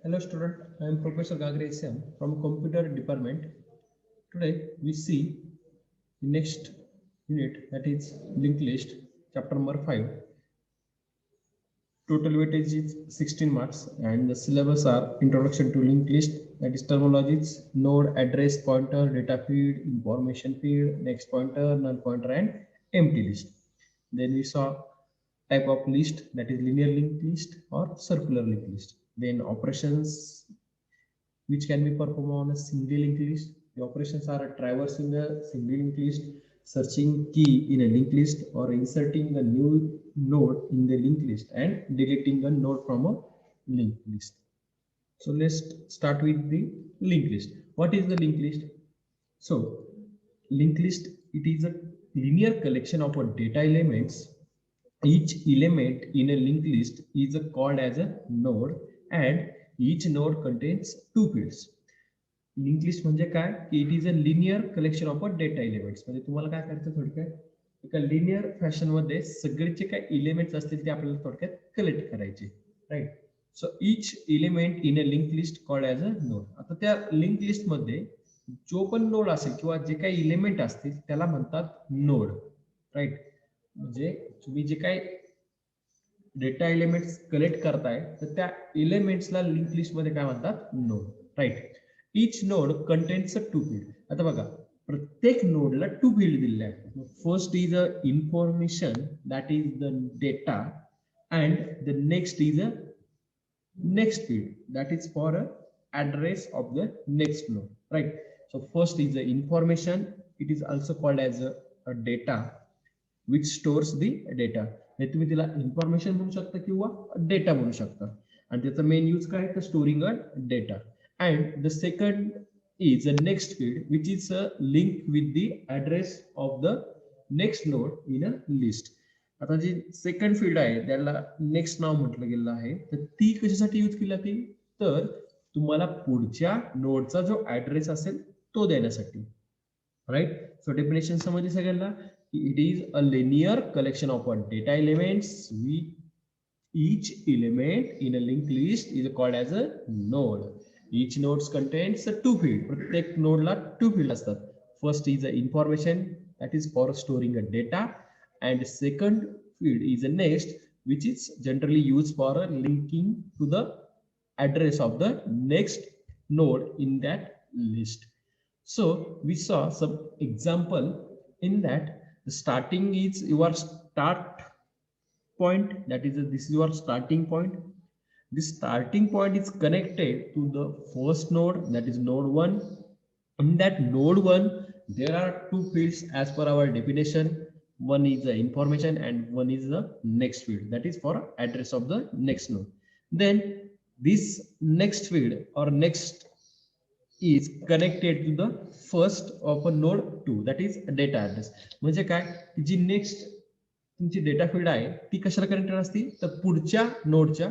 Hello student, I am Professor Gagre SM from Computer Department. Today we see the next unit, that is linked list, chapter number 5. Total weightage is 16 marks and the syllabus are introduction to linked list, that is terminologies, node, address, pointer, data feed, information feed, next pointer, null pointer and empty list. Then we saw type of list, that is linear linked list or circular linked list. Then operations which can be performed on a single linked list. The operations are traversing a single linked list, searching key in a linked list, or inserting a new node in the linked list and deleting a node from a linked list. So let's start with the linked list. What is the linked list? So linked list, it is a linear collection of data elements. Each element in a linked list is called as a node and each node contains two fields. Link list म्हणजे काय की it is a linear collection of data elements. म्हणजे तुम्हाला काय करायचं थोडक्यात एका linear fashion मध्ये सगळेचे काय एलिमेंट्स असतील ते आपल्याला थोडक्यात कलेक्ट करायचे, right. So each element in a link list called as a node. आता त्या लिंक लिस्ट मध्ये जो पण नोड असेल किंवा जे काही एलिमेंट असतील त्याला म्हणतात नोड, राईट. म्हणजे तुम्ही जे काही डेटा एलिमेंट्स कलेक्ट करताय तर त्या एलिमेंट्सला लिंक लिस्ट मध्ये काय म्हणतात, node, right. Each node contains a two field. आता बघा प्रत्येक नोडला टू फील्ड दिलेले आहेत. First is a information, that is the data, and the next is a next field, that is for a address of the next node, right. So first is the information, it is also called as a data which stores the data. हे तुम्ही तिला information म्हणू शकता किंवा data म्हणू शकता आणि त्याचा main use काय तर storing a data. And the second is the next field, which is a link with the address of the next node in a list. आता जी सेकंड फील्ड आहे त्याला नेक्स्ट नाव म्हटलं गेलं आहे, तर ती कशासाठी यूज केली जाते तर तुम्हाला पुढच्या नोडचा जो ऍड्रेस असेल तो देण्यासाठी, राईट. सो डेफिनेशन समजली सगळ्यांना की it is a linear collection of data elements. each element in a linked list is called as a node. Each node contains two fields. प्रत्येक नोडला two fields असतात. First is the information, that is for storing a data, and second field is the next, which is generally used for linking to the address of the next node in that list. So we saw some example in that. The starting is your start point, that is this is your starting point. This starting point is connected to the first node, that is node 1. In that node 1 there are two fields as per our definition. One is the information and one is the next field, that is for address of the next node. Then this next field or next is connected to the first of a node 2, that is data address. म्हणजे काय जी next तुमची data field आहे ती कशाला connected असते तर पुढच्या नोडच्या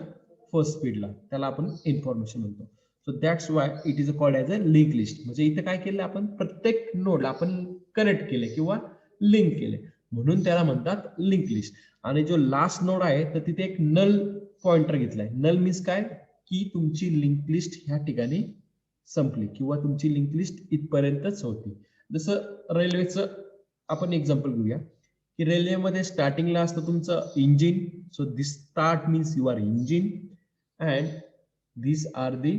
first फील्डला, त्याला आपण इन्फॉर्मेशन म्हणतो. सो that's why it is called as a link list. म्हणजे इथं काय केलं आपण प्रत्येक नोडला आपण कनेक्ट केले किंवा लिंक केले म्हणून त्याला म्हणतात लिंक लिस्ट. आणि जो लास्ट नोड आहे तर तिथे एक नल पॉइंटर घेतलाय. नल मीन्स काय की तुमची लिंक लिस्ट ह्या ठिकाणी संपली किंवा तुमची लिंक लिस्ट इथपर्यंतच होती. जसं रेल्वेचं आपण एक्झाम्पल घेऊया की रेल्वेमध्ये स्टार्टिंगला असतं तुमचं engine. So this start means your engine and these are the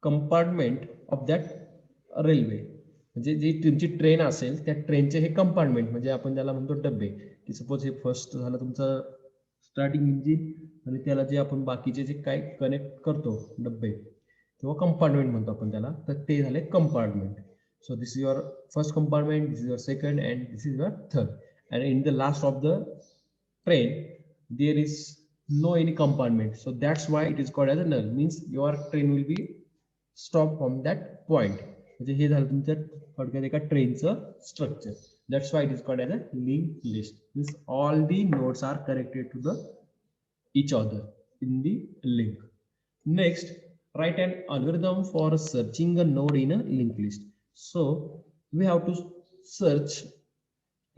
compartment of that railway. म्हणजे जी तुमची ट्रेन असेल त्या ट्रेनचे हे कंपार्टमेंट म्हणजे आपण त्याला म्हणतो डबे. की सपोज हे फर्स्ट झालं तुमचं स्टार्टिंग इंजिन आणि त्याला जे आपण बाकीचे जे काय कनेक्ट करतो डबे किंवा कंपार्टमेंट म्हणतो आपण त्याला, तर ते झाले compartment. So this is your first compartment, this is your second and this is your third. And in the last of the train there is no any compartment. So that's why it is called as a null. Means your train will be stop from that point. म्हणजे हे झालं तुमच्या थोडक्यात एका ट्रेनचं structure. That's why it is called as a linked list. Means all the nodes are connected to the each other in the link. Next, write an algorithm for searching a node in a linked list. So we have to search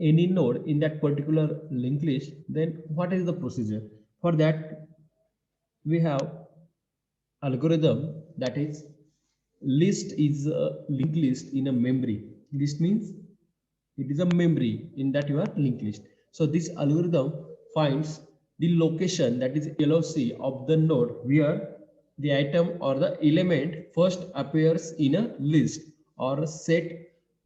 any node in that particular linked list, then what is the procedure? For that, we have algorithm, that is list is a linked list in a memory. List means it is a memory in that you are linked list. So this algorithm finds the location, that is LOC, of the node where the item or the element first appears in a list, or set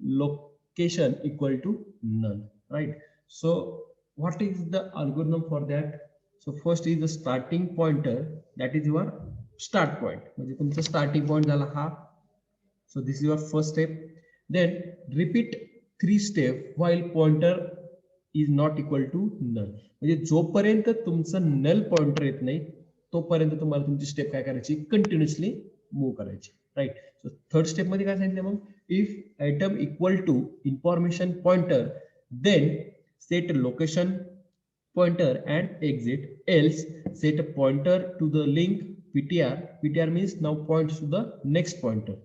location equal to none, right? So what is the algorithm for that? So first is the starting pointer, that is your start point, म्हणजे तुमचा starting point झाला हा. So this is your first step. Then repeat 3 steps while pointer is not equal to null. म्हणजे जोपर्यंत तुमचं null pointer येत नाही तोपर्यंत तुम्हाला तुमची स्टेप काय करायची, कंटिन्युअसली मूव्ह करायची, राईट. सो थर्ड स्टेप मध्ये काय सांगितलं मग, if item equal to information pointer then set location pointer and exit, else set a pointer to the link ptr. Ptr means now points to the next pointer,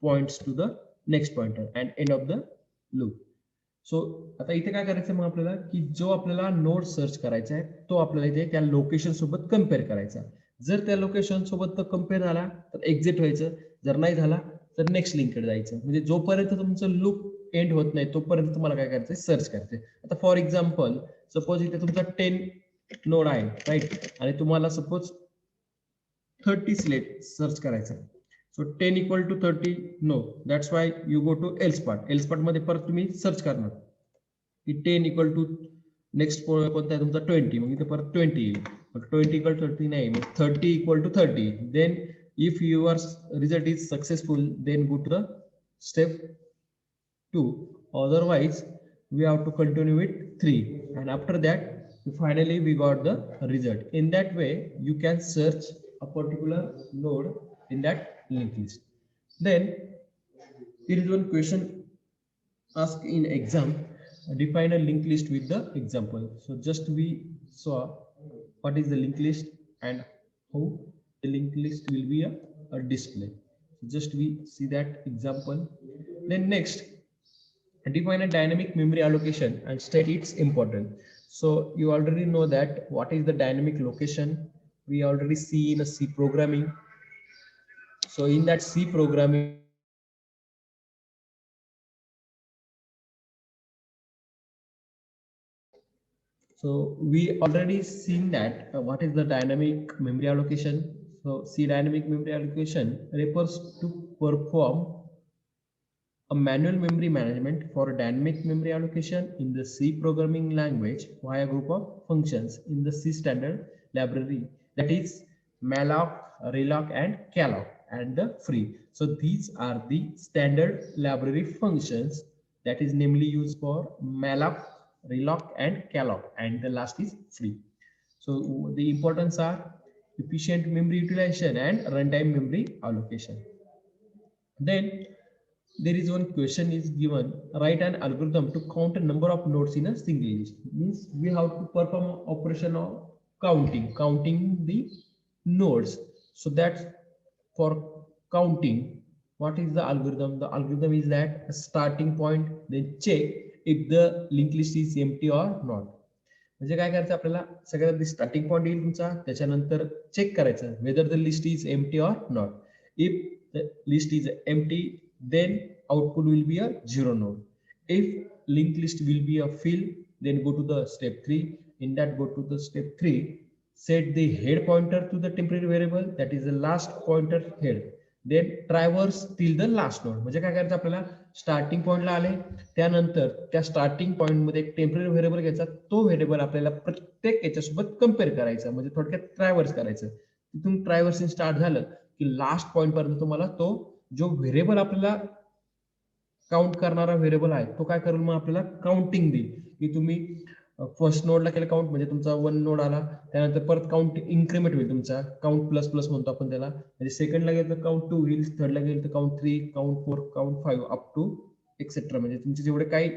points to the next pointer and end of the loop. सो आता इथे काय करायचं मग आपल्याला, की जो आपल्याला node search करायचा आहे तो आपल्याला इथे त्या लोकेशन सोबत कम्पेअर करायचा. जर त्या लोकेशन सोबत कम्पेअर झाला तर एक्झिट व्हायचं, जर नाही झाला तर नेक्स्ट लिंककडे जायचं. म्हणजे जोपर्यंत तुमचं लूप एंड होत नाही तोपर्यंत तुम्हाला काय करायचं, सर्च करायचं. आता फॉर एक्झाम्पल सपोज इथे तुमचा 10 नोड आहे, राईट, आणि तुम्हाला सपोज 30 सिलेक्ट सर्च करायचा. So 10 equal to 30 no, that's why you go to else part. Else part मध्ये परत तुम्ही सर्च करणार की 10 इक्वल टू नेक्स्ट कोणता आहे तुमचा 20, मग इथे परत 20 येईल. मग 20 इक्वल 30 नाही, मग 30 equal to 30. Then if your result is successful then go to the step 2, otherwise we have to continue with 3, and after that finally we got the result. In that way you can search a particular node in that linked list. Then there is one question asked in exam, define a linked list with the example. So just we saw what is the linked list and how the linked list will be a display. So just we see that example. Then next, define a dynamic memory allocation and state its importance. So you already know that what is the dynamic location. We already see in a C programming. So in that C programming, so we already seen that what is the dynamic memory allocation. So C dynamic memory allocation refers to perform a manual memory management for dynamic memory allocation in the C programming language via a group of functions in the C standard library, that is malloc, reloc and calloc and the free. So these are the standard library functions that is namely used for malloc, reloc and calloc, and the last is free. So the importance are efficient memory utilization and runtime memory allocation. Then there is one question is given, write an algorithm to count a number of nodes in a single list. Means we have to perform operation of counting the nodes. So that's for counting. What is the algorithm? The algorithm is that a starting point, then check if the linked list is empty or not. म्हणजे काय करायचं, आपल्याला सगळ्यात आधी starting point येईल तुमचा, त्याच्यानंतर check करायचं whether the list is empty or not. If the list is empty then output will be a 0 node. If linked list will be a fill, then go to the step 3. In that, go to the step 3, set the head pointer to the temporary variable, that is the last pointer head. Then traverse till the last node. म्हणजे काय करायचं, आपल्याला starting पॉइंटला आले त्यानंतर त्या starting point मध्ये एक टेम्पररी व्हेरिएबल घ्यायचा, तो व्हेरिएबल आपल्याला प्रत्येक याच्यासोबत कम्पेअर करायचा, म्हणजे थोडक्यात ट्रॅव्हर्स करायचं. तिथून ट्रॅव्हर्सिंग स्टार्ट झालं की लास्ट पॉइंट पर्यंत तुम्हाला तो जो व्हेरिएबल आपल्याला काउंट करणारा व्हेरिएबल आहे तो काय करेल, मग आपल्याला काउंटिंग देईल. की तुम्ही फर्स्ट नोडला केलं काउंट म्हणजे तुमचा 1 नोड आला, त्यानंतर परत काउंट इन्क्रीमेंट होईल तुमचा, काउंट प्लस प्लस म्हणतो आपण त्याला. म्हणजे सेकंडला गेलं तर काउंट 2 होईल, थर्डला गेलं तर count 3, count 4, count 5 up to etcetera. म्हणजे तुमचे जेवढे काही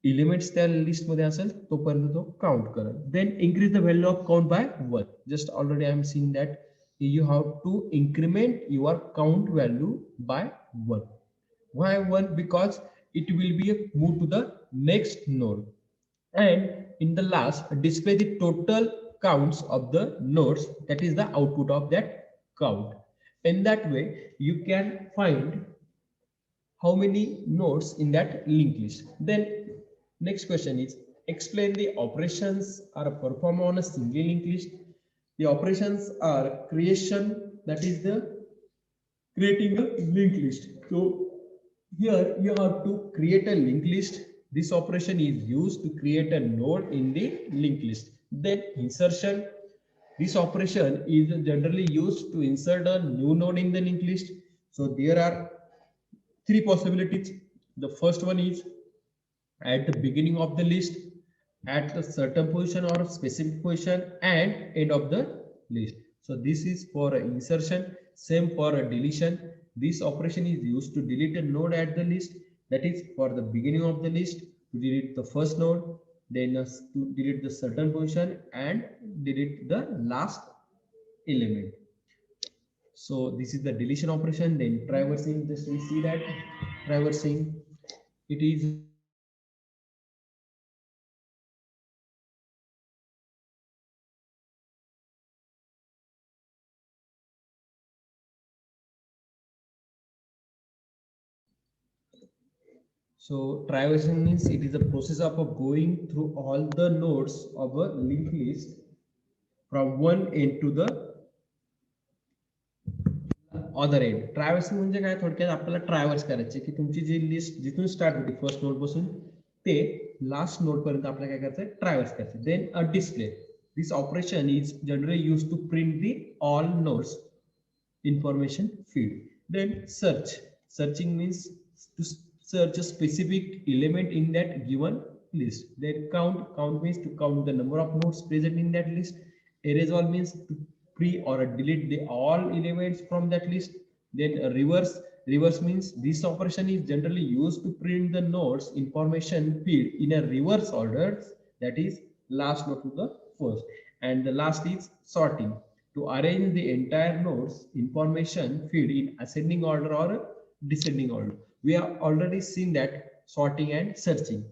एलिमेंट्स त्या लिस्ट मध्ये असेल तोपर्यंत तो काउंट करेल. Then increase the value of count by 1. Just already I am seeing that you have to increment your count value by 1. Why 1? Because it will be a move to the next node. And in the last, display the total counts of the nodes, that is the output of that count. In that way, you can find how many nodes in that linked list. Then next question is, explain the operations are performed on a single linked list. The operations are creation, that is the creating a linked list. So here you have to create a linked list. This operation is used to create a node in the linked list. Then insertion. This operation is generally used to insert a new node in the linked list. So there are three possibilities. The first one is at the beginning of the list, at a certain position or a specific position, and end of the list. So this is for insertion. Same for a deletion. This operation is used to delete a node at the list, that is for the beginning of the list, to delete the first node, then to delete the certain position and delete the last element. So this is the deletion operation. Then traversing, just we see that traversing, it is so traversing means it is a process of going through all the nodes of a linked list from one end to the other end. ट्रॅव्हर्सिंग म्हणजे काय, थोडक्यात आपल्याला traverse करायचे की तुमची जी list जिथून start होती first node पासून ते लास्ट नोड पर्यंत आपल्याला काय करायचं, ट्रॅव्हर्स करायचं. Then a display. This operation is generally use to print the all nodes information field. Then search. Searching means to search a specific element in that given list. Then count. Count means to count the number of nodes present in that list. Erase all means to pre or delete the all elements from that list. Then reverse. Reverse means this operation is generally used to print the nodes information field in a reverse order, that is last node to the first. And the last is sorting, to arrange the entire nodes information field in ascending order or descending order. We have already seen that sorting and searching.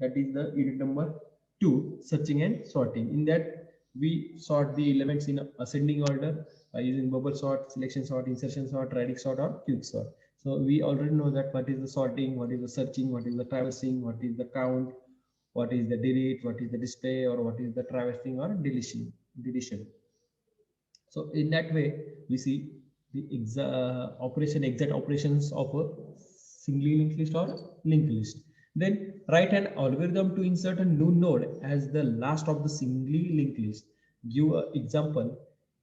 That is the unit number 2, searching and sorting. In that we sort the elements in ascending order by using bubble sort, selection sort, insertion sort, radix sort, or quick sort. So we already know that what is the sorting, what is the searching, what is the traversing, what is the count, what is the delete, what is the display, or what is the traversing or deletion. So in that way, we see the exact operations of a singly linked list or linked list. Then write an algorithm to insert a new node as the last of the singly linked list. Give an example.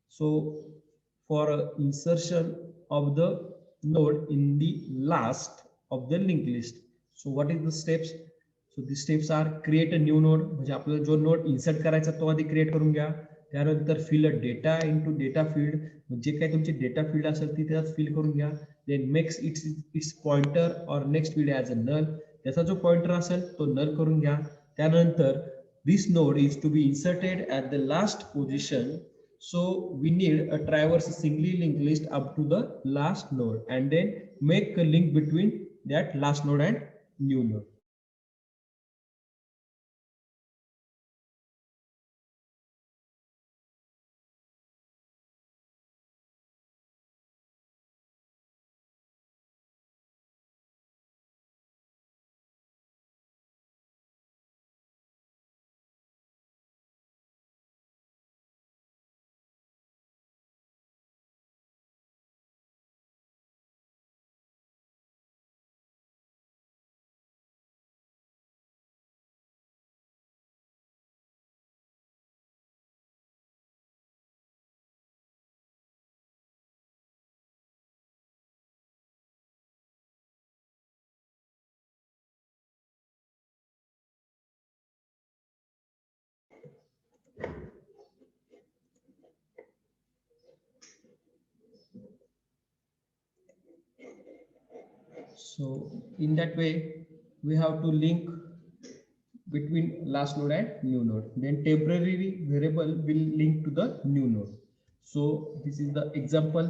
So for insertion of the node in the last of the linked list. So what is the steps? So the steps are create a new node. म्हणजे आपल्याला जो node insert करायचा तो आधी create करून घ्या. त्यानंतर fill data into data field, जे काही तुमची डेटा फील्ड असेल ती त्यात फिल करून घ्या. देन मेक्स इट्स पॉइंटर और next field as a null, त्याचा जो पॉइंटर असेल तो नल करून घ्या. त्यानंतर this node is to be inserted at the last position. So we need a traverse singly linked list up to the last node and then make a link between that last node and new node. So in that way, we have to link between last node and new node. Then temporary variable will link to the new node. So this is the example.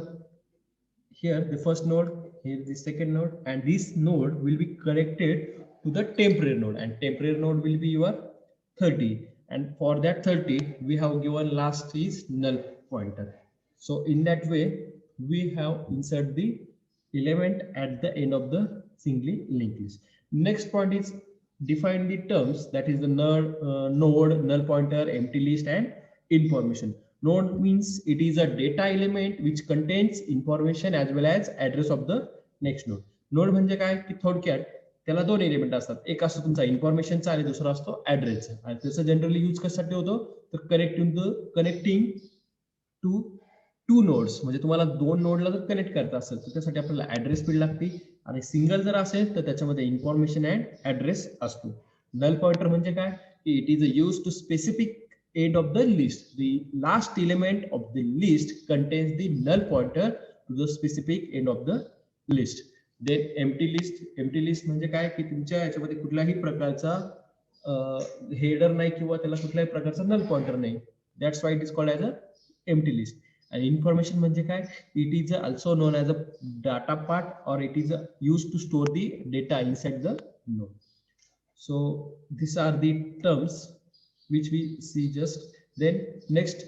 Here the first node, here the second node, and this node will be connected to the temporary node, and temporary node will be your 30, and for that 30 we have given last is null pointer. So in that way we have insert the element at the end of the singly linked list. Next point is define the terms, that is the null, node, null pointer, empty list and information. Node means it is a data element which contains information as well as address of the next node. Node म्हणजे काय की थोडक्यात त्याला दोन element असतात, एक असतो तुमचा इन्फॉर्मेशनचा आणि दुसरा असतो ऍड्रेसचा. आणि त्याचा जनरली यूज कशासाठी होतो तर कनेक्टिंग टू टू नोड्स, म्हणजे तुम्हाला दोन नोडला जर कनेक्ट करायचं असेल तर त्यासाठी आपल्याला ऍड्रेस फील्ड लागते, आणि सिंगल जर असेल तर त्याच्यामध्ये इन्फॉर्मेशन अँड ऍड्रेस असतो. नल पॉइंटर म्हणजे काय की it is use to specific end of the list. The last element of the list contains the null pointer to the specific end of the list. Then empty list म्हणजे काय की तुमच्या याच्यामध्ये कुठल्याही प्रकारचा हेडर नाही किंवा त्याला कुठल्याही प्रकारचा नल पॉइंटर नाही. That's why it is called as a empty list. आणि इन्फॉर्मेशन म्हणजे काय, it is also known as a data part और it is use to store the data inside the node. So these are the terms which we see just. Then next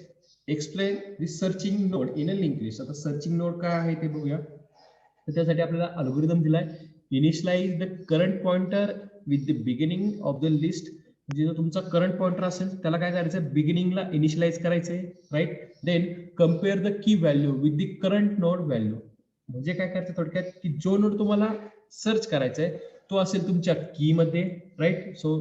explain the searching node in a linked list. आता searching node काय आहे ते बघूया. तर त्यासाठी आपल्याला algorithm दिलाय, initialise the current pointer with the beginning of the list. म्हणजे जो तुमचा करंट पॉइंटर असेल त्याला काय करायचं, बिगिनिंगला इनिशियलाइज करायचंय, राईट. Then compare the key value with the current node value. म्हणजे काय करायचं थोडक्यात की जो नोड तुम्हाला सर्च करायचा आहे तो असेल तुमच्या की मध्ये, right. So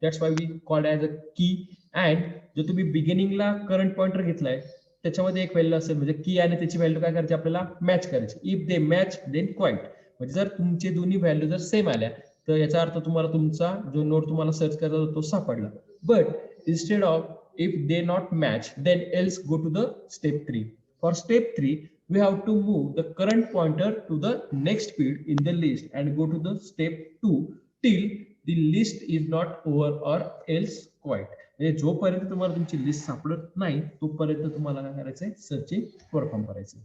that's why we called as a key. And जो तुम्ही बिगिनिंगला करंट पॉइंटर घेतलाय त्याच्यामध्ये एक व्हॅल्यू असेल, म्हणजे की आणि त्याची व्हॅल्यू काय करायची आपल्याला मॅच करायची. If they match then quite, म्हणजे जर तुमचे दोन्ही व्हॅल्यू जर सेम आल्या तर याचा अर्थ तुम्हाला तुमचा जो नोड तुम्हाला सर्च करायचा होता तो सापडला. But instead of if they not match then else go to the step 3. For step 3 we have to move the current pointer to the next field in the list and go to the step 2 till the list is not over or else quite. म्हणजे जोपर्यंत तुम्हाला तुमची list सापडत नाही तोपर्यंत तुम्हाला काय करायचंय, सर्चिंग परफॉर्म करायचं.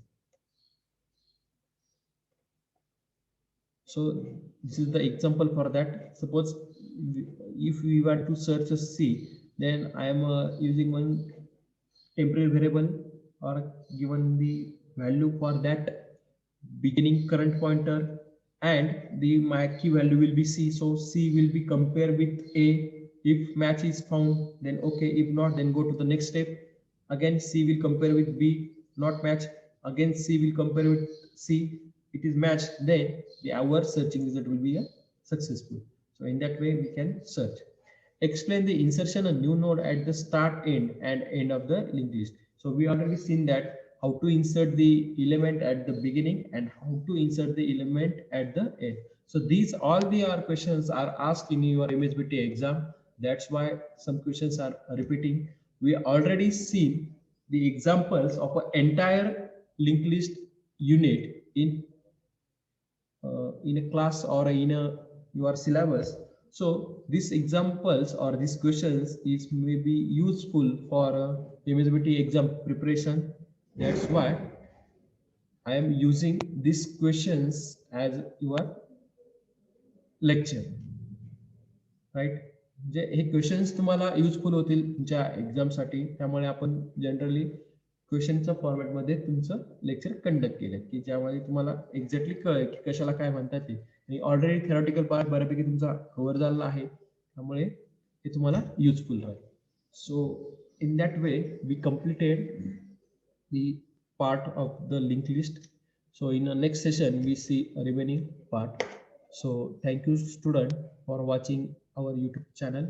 So this is the example for that. Suppose if we want to search a C, then I am using one temporary variable or given the value for that beginning current pointer, and the my key value will be C. So C will be compared with A. If match is found then okay, if not then go to the next step. Again C will compare with B, not match. Again C will compare with C, it is matched, then our searching result will be a successful. So in that way we can search. Explain the insertion a new node at the start, end and end of the linked list. So we already seen that how to insert the element at the beginning and how to insert the element at the end. So these all the questions are asked in your ImageBT exam. That's why some questions are repeating. We already seen the examples of an entire linked list unit in a class or in a your syllabus. So these examples or these questions is maybe useful for ImageBT exam preparation. That's why I am using these questions as your lecture, right. जे हे questions तुम्हाला useful होतील तुमच्या exam साठी, त्यामुळे आपण generally क्वेश्चनच्या format मध्ये तुमचं लेक्चर कंडक्ट केलं की ज्यामध्ये तुम्हाला एक्झॅक्टली कळेल की कशाला काय म्हणतात ते. आणि ऑलरेडी थेरॉटिकल पार्ट बऱ्यापैकी तुमचा कव्हर झालेला आहे, त्यामुळे हे तुम्हाला युजफुल राहील. So in that way we completed the part of the linked list. So in the next session we see a remaining part. So thank you student for watching our YouTube channel.